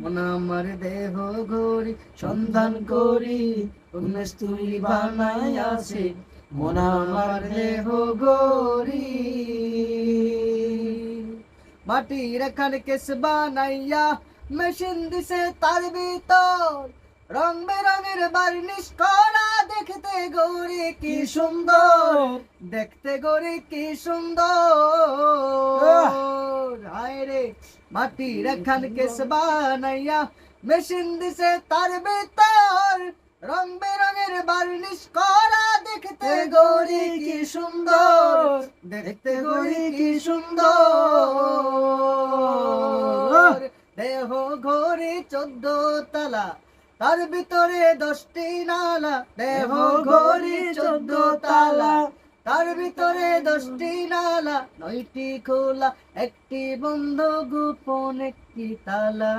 মন আমার দেহ ঘড়ি সন্ধান করি কোন মিস্ত্রি বানাই আছে মন আমার দেহ ঘড়ি মাটির খান কেস বানাইয়া মেশিন দিছে তার ভিতর রং বেরঙের বার্নিশ করা দেখতে গড়ি কি সুন্দর দেখতে গড়ি কি সুন্দর হায় রে মাটির খান কেস বানাইয়া মেশিন দিছে তার ভিতর রং বেরঙের বার্নিশ করা দেখতে গড়ি কি সুন্দর দেখতে গড়ি কি সুন্দর দেহ ঘড়ি 14 তলা তার ভিতরে 10টি নালা দেহ ঘড়ি 14 তালা তার ভিতরে 10টি নালা 9টি খোলা একটি বন্ধ গোপন একটি তালা